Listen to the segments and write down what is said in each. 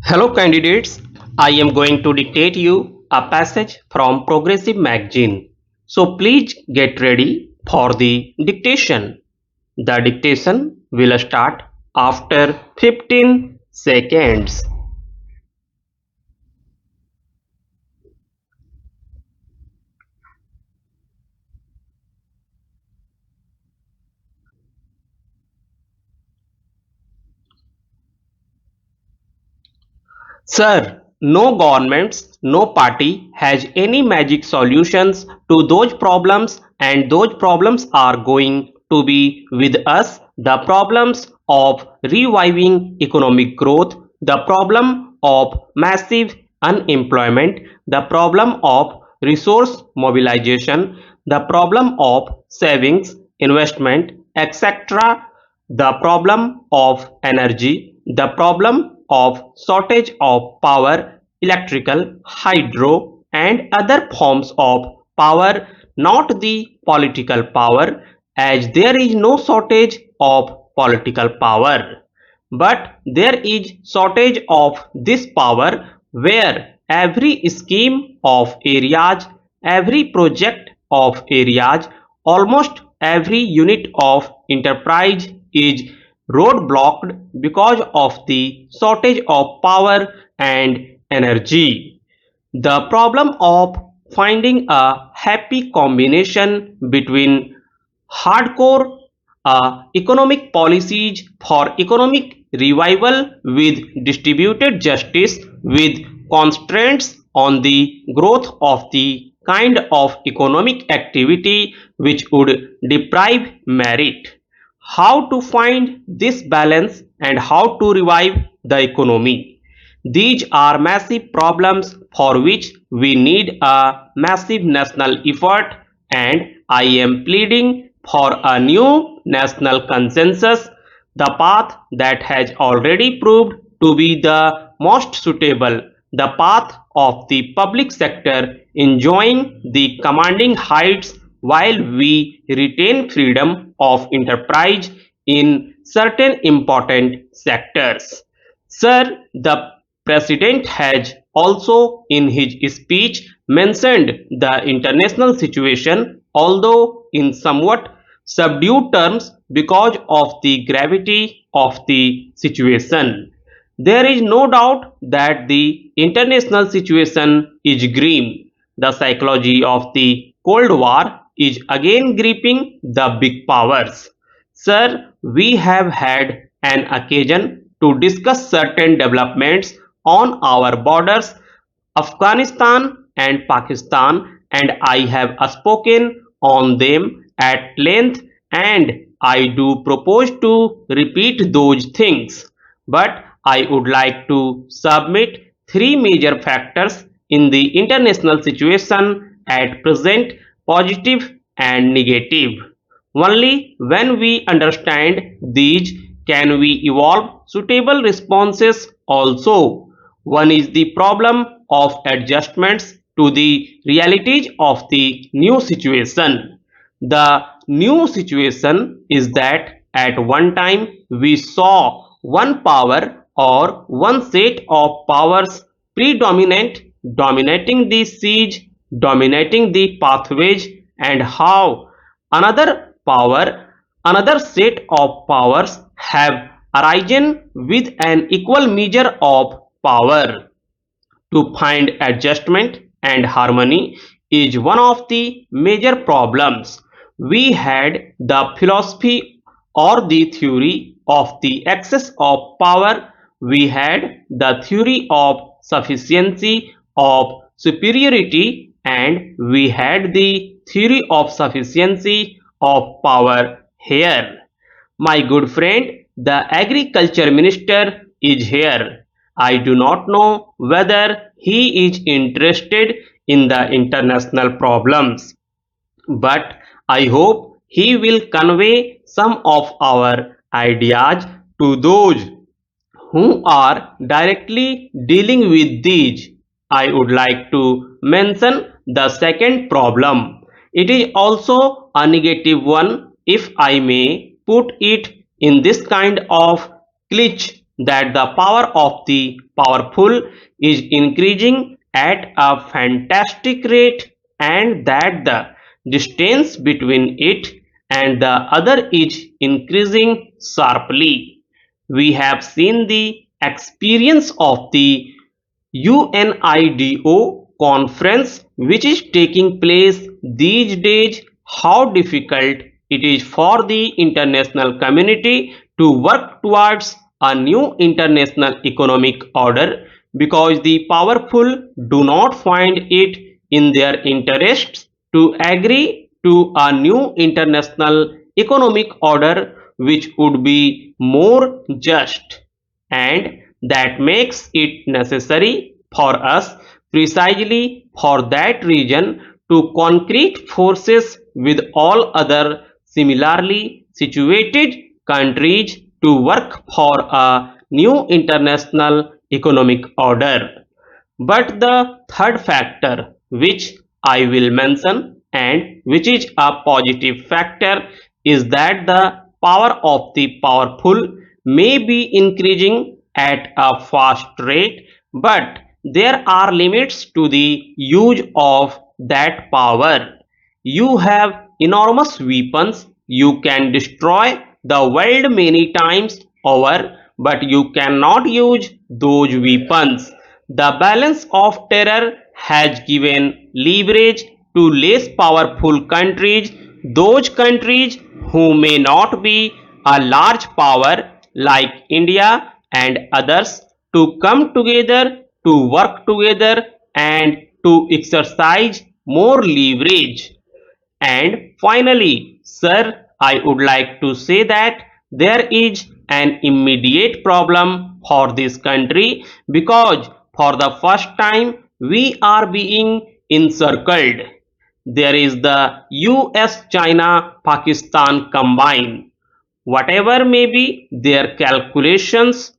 Hello candidates, I am going to dictate you a passage from Progressive magazine. So please get ready for the dictation. The dictation will start after 15 seconds. Sir, no governments, no party has any magic solutions to those problems, and those problems are going to be with us. The problems of reviving economic growth, the problem of massive unemployment, the problem of resource mobilization, the problem of savings, investment, etc., the problem of energy, the problem of shortage of power, electrical, hydro, and other forms of power, not the political power, as there is no shortage of political power. But there is shortage of this power where every scheme of areas, every project of areas, almost every unit of enterprise is roadblocked because of the shortage of power and energy. The problem of finding a happy combination between hardcore economic policies for economic revival with distributed justice with constraints on the growth of the kind of economic activity which would deprive merit. How to find this balance and how to revive the economy? These are massive problems for which we need a massive national effort, and I am pleading for a new national consensus, the path that has already proved to be the most suitable, the path of the public sector enjoying the commanding heights while we retain freedom of enterprise in certain important sectors. Sir, the President has also in his speech mentioned the international situation, although in somewhat subdued terms because of the gravity of the situation. There is no doubt that the international situation is grim. The psychology of the Cold War is again gripping the big powers. Sir, we have had an occasion to discuss certain developments on our borders, Afghanistan and Pakistan, and I have spoken on them at length, and I do propose to repeat those things. But I would like to submit three major factors in the international situation at present, positive and negative. Only when we understand these can we evolve suitable responses also. One is the problem of adjustments to the realities of the new situation. The new situation is that at one time we saw one power or one set of powers predominant, dominating the siege, dominating the pathways, and how another power, another set of powers have arisen with an equal measure of power. To find adjustment and harmony is one of the major problems. We had the philosophy or the theory of the excess of power. We had the theory of sufficiency, of superiority, and we had the theory of sufficiency of power here. My good friend, the agriculture minister is here. I do not know whether he is interested in the international problems, but I hope he will convey some of our ideas to those who are directly dealing with these. I would like to mention the second problem. It is also a negative one, if I may put it in this kind of glitch. that the power of the powerful is increasing at a fantastic rate and that the distance between it and the other is increasing sharply. We have seen the experience of the UNIDO conference which is taking place these days, how difficult it is for the international community to work towards a new international economic order because the powerful do not find it in their interests to agree to a new international economic order which would be more just, and that makes it necessary for us precisely for that reason to concrete forces with all other similarly situated countries to work for a new international economic order. But the third factor which I will mention and which is a positive factor is that the power of the powerful may be increasing at a fast rate, but there are limits to the use of that power. You have enormous weapons, you can destroy the world many times over, but you cannot use those weapons. The balance of terror has given leverage to less powerful countries, those countries who may not be a large power like India and others, to come together, to work together and to exercise more leverage. And finally, sir, I would like to say that there is an immediate problem for this country because for the first time we are being encircled. There is the US, China, Pakistan combined. Whatever may be their calculations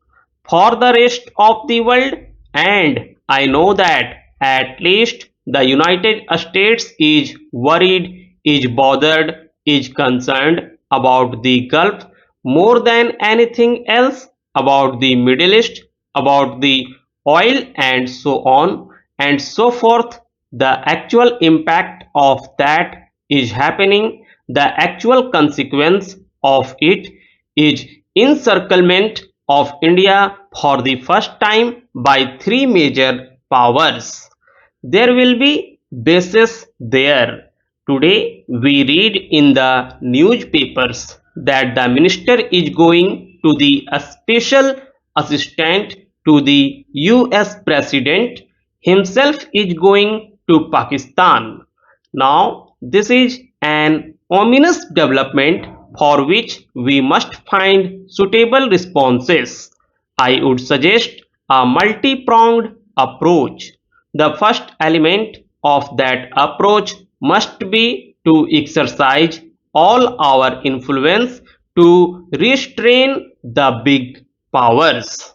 for the rest of the world, and I know that at least the United States is worried, is bothered, is concerned about the Gulf more than anything else, about the Middle East, about the oil and so on and so forth. The actual impact of that is happening, the actual consequence of it is encirclement of India for the first time by three major powers. There will be bases there. Today we read in the newspapers that the minister is going to the special assistant to the US president, himself is going to Pakistan. Now this is an ominous development for which we must find suitable responses. I would suggest a multi-pronged approach. The first element of that approach must be to exercise all our influence to restrain the big powers.